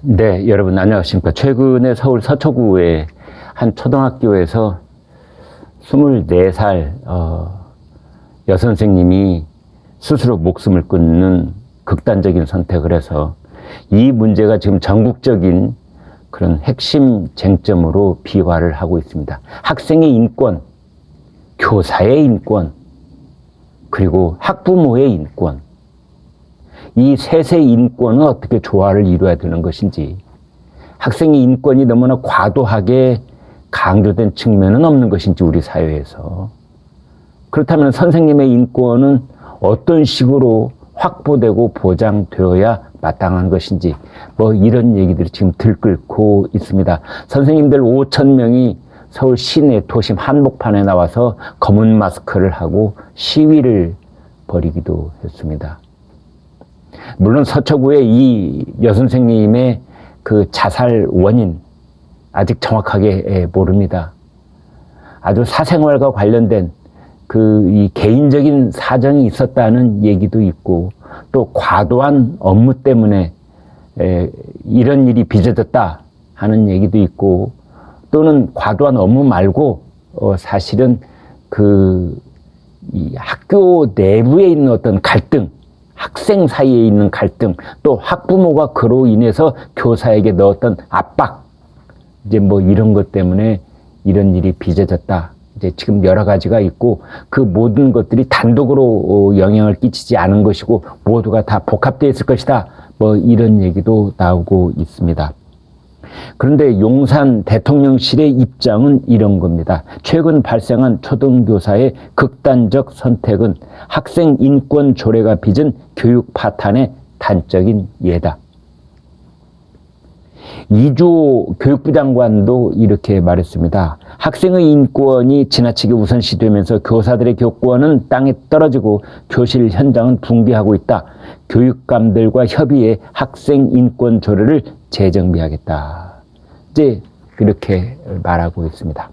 네, 여러분 안녕하십니까. 최근에 서울 서초구의 한 초등학교에서 24살 여선생님이 스스로 목숨을 끊는 극단적인 선택을 해서 이 문제가 지금 전국적인 그런 핵심 쟁점으로 비화를 하고 있습니다. 학생의 인권, 교사의 인권, 그리고 학부모의 인권, 이 셋의 인권은 어떻게 조화를 이루어야 되는 것인지, 학생의 인권이 너무나 과도하게 강조된 측면은 없는 것인지 우리 사회에서, 그렇다면 선생님의 인권은 어떤 식으로 확보되고 보장되어야 마땅한 것인지, 이런 얘기들이 지금 들끓고 있습니다. 선생님들 5,000명이 서울 시내 도심 한복판에 나와서 검은 마스크를 하고 시위를 벌이기도 했습니다. 물론 서초구의 이 여선생님의 그 자살 원인 아직 정확하게 모릅니다. 아주 사생활과 관련된 이 개인적인 사정이 있었다는 얘기도 있고, 또 과도한 업무 때문에 이런 일이 빚어졌다 하는 얘기도 있고, 또는 과도한 업무 말고 사실은 이 학교 내부에 있는 어떤 갈등, 학생 사이에 있는 갈등, 또 학부모가 그로 인해서 교사에게 넣었던 압박, 이런 것 때문에 이런 일이 빚어졌다. 지금 여러 가지가 있고, 그 모든 것들이 단독으로 영향을 끼치지 않은 것이고 모두가 다 복합되어 있을 것이다. 이런 얘기도 나오고 있습니다. 그런데 용산 대통령실의 입장은 이런 겁니다. 최근 발생한 초등교사의 극단적 선택은 학생 인권 조례가 빚은 교육 파탄의 단적인 예다. 이주호 교육부 장관도 이렇게 말했습니다. 학생의 인권이 지나치게 우선시되면서 교사들의 교권은 땅에 떨어지고 교실 현장은 붕괴하고 있다. 교육감들과 협의해 학생 인권 조례를 재정비하겠다. 이렇게 말하고 있습니다.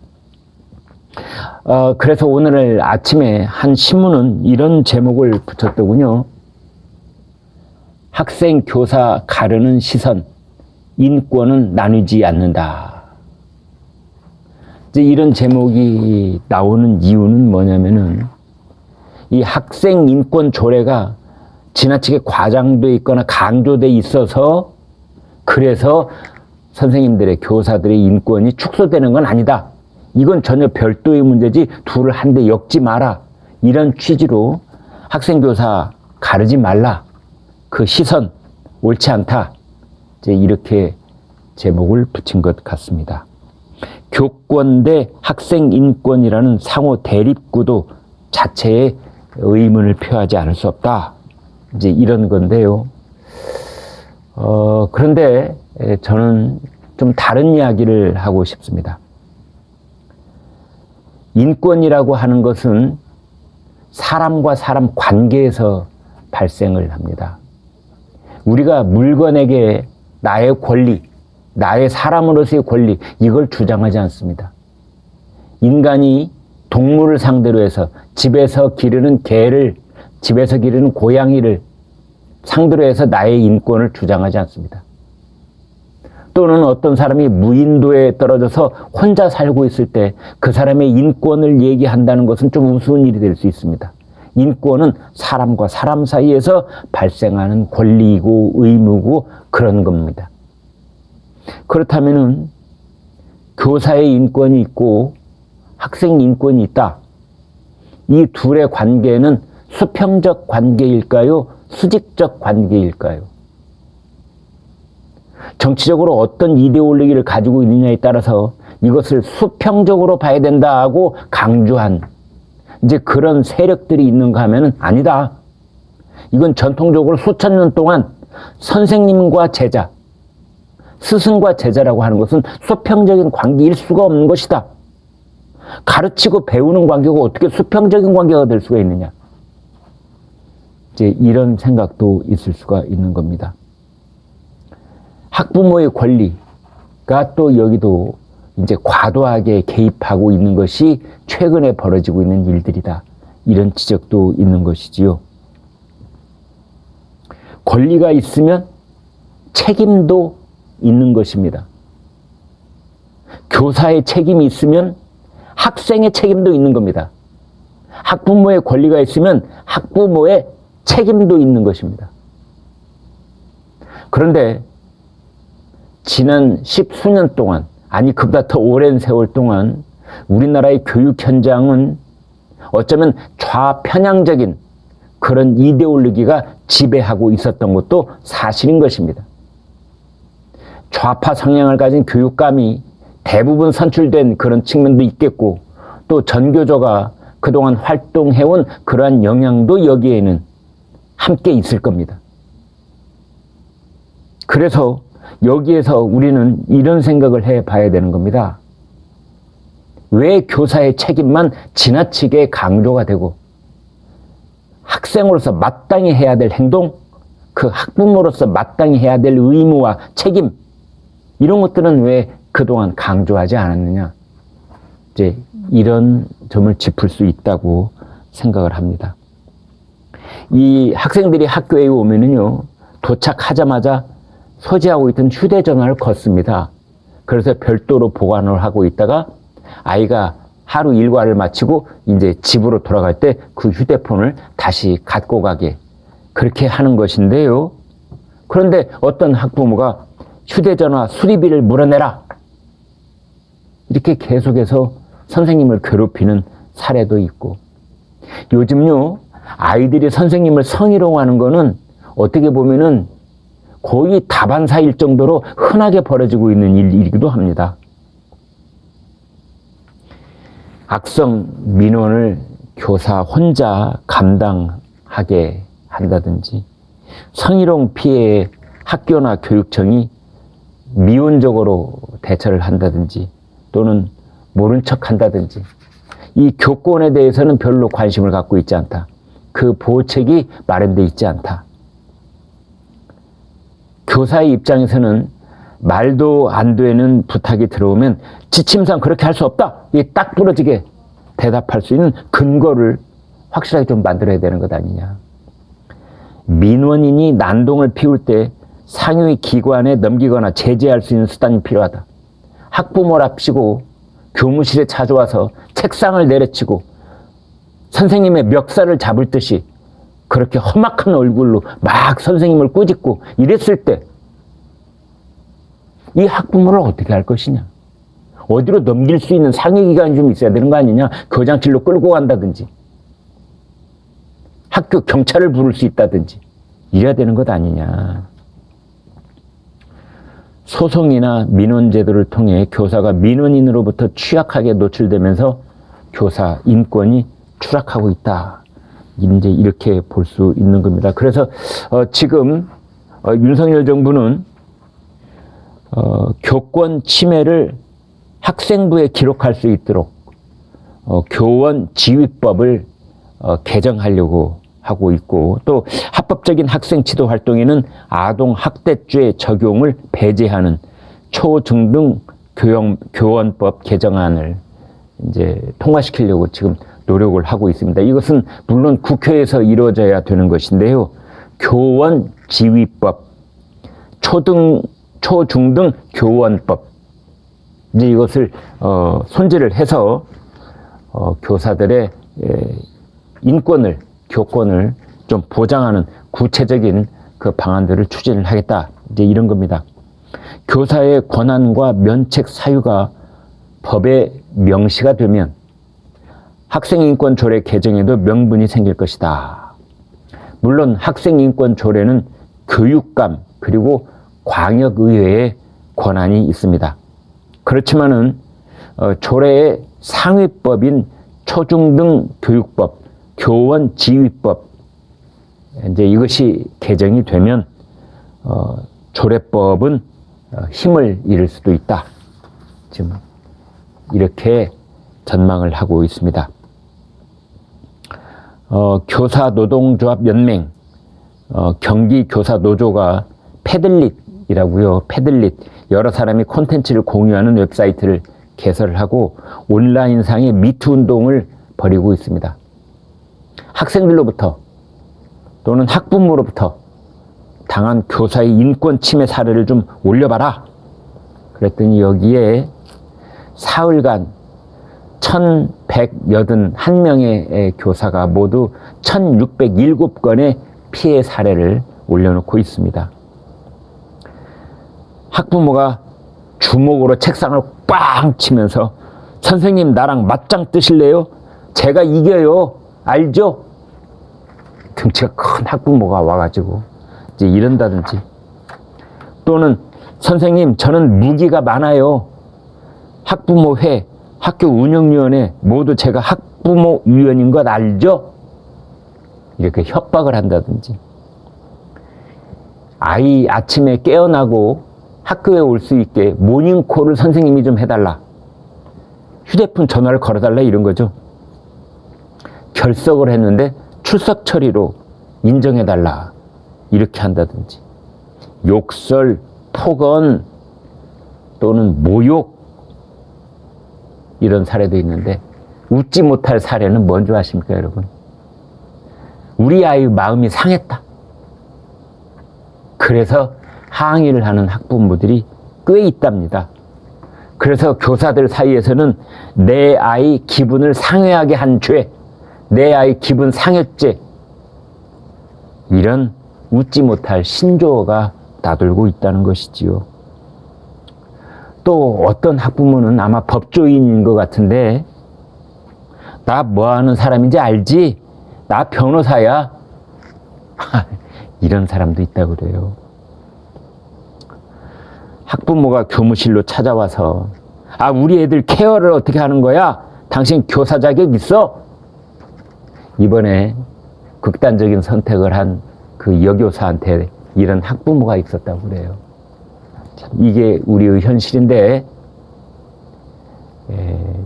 그래서 오늘 아침에 한 신문은 이런 제목을 붙였더군요. 학생 교사 가르는 시선, 인권은 나누지 않는다. 이런 제목이 나오는 이유는 뭐냐면은, 이 학생 인권 조례가 지나치게 과장되어 있거나 강조되어 있어서, 그래서 선생님들의, 교사들의 인권이 축소되는 건 아니다. 이건 전혀 별도의 문제지 둘을 한데 엮지 마라. 이런 취지로 학생 교사 가르지 말라. 그 시선 옳지 않다. 이렇게 제목을 붙인 것 같습니다. 교권 대 학생 인권이라는 상호 대립 구도 자체에 의문을 표하지 않을 수 없다. 이런 건데요. 그런데 저는 좀 다른 이야기를 하고 싶습니다. 인권이라고 하는 것은 사람과 사람 관계에서 발생을 합니다. 우리가 물건에게 나의 권리, 나의 사람으로서의 권리, 이걸 주장하지 않습니다. 인간이 동물을 상대로 해서 집에서 기르는 개를, 집에서 기르는 고양이를 상대로 해서 나의 인권을 주장하지 않습니다. 또는 어떤 사람이 무인도에 떨어져서 혼자 살고 있을 때 그 사람의 인권을 얘기한다는 것은 좀 우스운 일이 될 수 있습니다. 인권은 사람과 사람 사이에서 발생하는 권리이고 의무고 그런 겁니다. 그렇다면은 교사의 인권이 있고 학생 인권이 있다. 이 둘의 관계는 수평적 관계일까요? 수직적 관계일까요? 정치적으로 어떤 이데올로기를 가지고 있느냐에 따라서 이것을 수평적으로 봐야 된다고 강조한 그런 세력들이 있는가 하면은 아니다. 이건 전통적으로 수천 년 동안 선생님과 제자, 스승과 제자라고 하는 것은 수평적인 관계일 수가 없는 것이다. 가르치고 배우는 관계가 어떻게 수평적인 관계가 될 수가 있느냐. 이런 생각도 있을 수가 있는 겁니다. 학부모의 권리가 또 여기도 과도하게 개입하고 있는 것이 최근에 벌어지고 있는 일들이다. 이런 지적도 있는 것이지요. 권리가 있으면 책임도 있는 것입니다. 교사의 책임이 있으면 학생의 책임도 있는 겁니다. 학부모의 권리가 있으면 학부모의 책임도 있는 것입니다. 그런데 지난 10수년 동안, 아니 그보다 더 오랜 세월 동안 우리나라의 교육 현장은 어쩌면 좌편향적인 그런 이데올로기가 지배하고 있었던 것도 사실인 것입니다. 좌파 성향을 가진 교육감이 대부분 선출된 그런 측면도 있겠고, 또 전교조가 그동안 활동해온 그러한 영향도 여기에는 함께 있을 겁니다. 그래서 여기에서 우리는 이런 생각을 해봐야 되는 겁니다. 왜 교사의 책임만 지나치게 강조가 되고 학생으로서 마땅히 해야 될 행동, 그 학부모로서 마땅히 해야 될 의무와 책임, 이런 것들은 왜 그동안 강조하지 않았느냐? 이제 이런 점을 짚을 수 있다고 생각을 합니다. 이 학생들이 학교에 오면은요, 도착하자마자 소지하고 있던 휴대전화를 걷습니다. 그래서 별도로 보관을 하고 있다가 아이가 하루 일과를 마치고 이제 집으로 돌아갈 때 그 휴대폰을 다시 갖고 가게, 그렇게 하는 것인데요. 그런데 어떤 학부모가 휴대전화 수리비를 물어내라, 이렇게 계속해서 선생님을 괴롭히는 사례도 있고, 요즘요 아이들이 선생님을 성희롱하는 거는 어떻게 보면은 거의 다반사일 정도로 흔하게 벌어지고 있는 일이기도 합니다. 악성 민원을 교사 혼자 감당하게 한다든지, 성희롱 피해에 학교나 교육청이 미온적으로 대처를 한다든지, 또는 모른 척 한다든지, 이 교권에 대해서는 별로 관심을 갖고 있지 않다. 그 보호책이 마련되어 있지 않다. 교사의 입장에서는 말도 안 되는 부탁이 들어오면 지침상 그렇게 할 수 없다, 이게 딱 부러지게 대답할 수 있는 근거를 확실하게 좀 만들어야 되는 것 아니냐. 민원인이 난동을 피울 때 상위 기관에 넘기거나 제재할 수 있는 수단이 필요하다. 학부모랍시고 교무실에 찾아와서 책상을 내려치고 선생님의 멱살을 잡을 듯이 그렇게 험악한 얼굴로 막 선생님을 꾸짖고 이랬을 때 이 학부모를 어떻게 할 것이냐. 어디로 넘길 수 있는 상위기관이 좀 있어야 되는 거 아니냐. 교장실로 끌고 간다든지 학교 경찰을 부를 수 있다든지 이래야 되는 것 아니냐. 소송이나 민원 제도를 통해 교사가 민원인으로부터 취약하게 노출되면서 교사 인권이 추락하고 있다. 이제 이렇게 볼 수 있는 겁니다. 그래서 지금 윤석열 정부는 교권 침해를 학생부에 기록할 수 있도록 교원 지휘법을 개정하려고 하고 있고, 또 합법적인 학생 지도 활동에는 아동 학대죄 적용을 배제하는 초중등 교원법 개정안을 이제 통과시키려고 지금 노력을 하고 있습니다. 이것은 물론 국회에서 이루어져야 되는 것인데요. 교원 지휘법, 초중등 교원법, 이제 이것을 손질을 해서 교사들의 인권을, 교권을 좀 보장하는 구체적인 그 방안들을 추진을 하겠다, 이제 이런 겁니다. 교사의 권한과 면책 사유가 법에 명시가 되면 학생인권 조례 개정에도 명분이 생길 것이다. 물론 학생인권 조례는 교육감 그리고 광역의회의 권한이 있습니다. 그렇지만은 조례의 상위법인 초중등 교육법, 교원 지휘법, 이제 이것이 개정이 되면 조례법은 힘을 잃을 수도 있다. 지금 이렇게 전망을 하고 있습니다. 교사노동조합연맹, 경기교사노조가 패들릿이라고요. 패들릿, 여러 사람이 콘텐츠를 공유하는 웹사이트를 개설을 하고 온라인상의 미투 운동을 벌이고 있습니다. 학생들로부터 또는 학부모로부터 당한 교사의 인권 침해 사례를 좀 올려봐라, 그랬더니 여기에 사흘간 1181명의 교사가 모두 1607건의 피해 사례를 올려놓고 있습니다. 학부모가 주먹으로 책상을 꽝 치면서 선생님 나랑 맞짱 뜨실래요? 제가 이겨요. 알죠? 등치가 큰 학부모가 와가지고 이제 이런다든지, 또는 선생님 저는 무기가 많아요. 학부모회, 학교 운영위원회 모두 제가 학부모 위원인 것 알죠? 이렇게 협박을 한다든지, 아이 아침에 깨어나고 학교에 올 수 있게 모닝콜을 선생님이 좀 해달라, 휴대폰 전화를 걸어달라, 이런 거죠. 결석을 했는데 출석 처리로 인정해달라, 이렇게 한다든지, 욕설, 폭언 또는 모욕, 이런 사례도 있는데, 웃지 못할 사례는 뭔지 아십니까, 여러분? 우리 아이 마음이 상했다. 그래서 항의를 하는 학부모들이 꽤 있답니다. 그래서 교사들 사이에서는 내 아이 기분을 상해하게 한 죄, 내 아이 기분 상했죄, 이런 웃지 못할 신조어가 나돌고 있다는 것이지요. 또 어떤 학부모는 아마 법조인인 것 같은데, 나 뭐하는 사람인지 알지? 나 변호사야. 이런 사람도 있다고 그래요. 학부모가 교무실로 찾아와서, 아, 우리 애들 케어를 어떻게 하는 거야? 당신 교사 자격 있어? 이번에 극단적인 선택을 한 그 여교사한테 이런 학부모가 있었다고 그래요. 참, 이게 우리의 현실인데,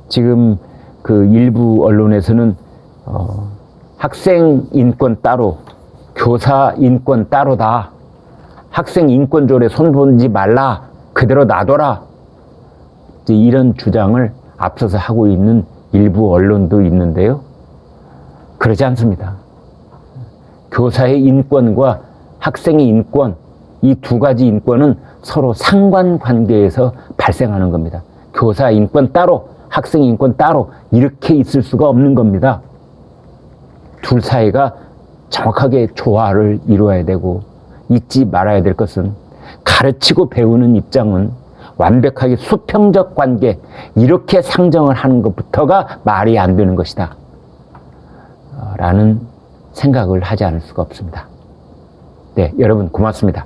지금 그 일부 언론에서는 학생 인권 따로, 교사 인권 따로다, 학생 인권조례 손보지 말라, 그대로 놔둬라, 이제 이런 주장을 앞서서 하고 있는 일부 언론도 있는데요. 그러지 않습니다. 교사의 인권과 학생의 인권, 이 두 가지 인권은 서로 상관관계에서 발생하는 겁니다. 교사 인권 따로, 학생 인권 따로, 이렇게 있을 수가 없는 겁니다. 둘 사이가 정확하게 조화를 이루어야 되고, 잊지 말아야 될 것은, 가르치고 배우는 입장은 완벽하게 수평적 관계, 이렇게 상정을 하는 것부터가 말이 안 되는 것이다 라는 생각을 하지 않을 수가 없습니다. 네, 여러분 고맙습니다.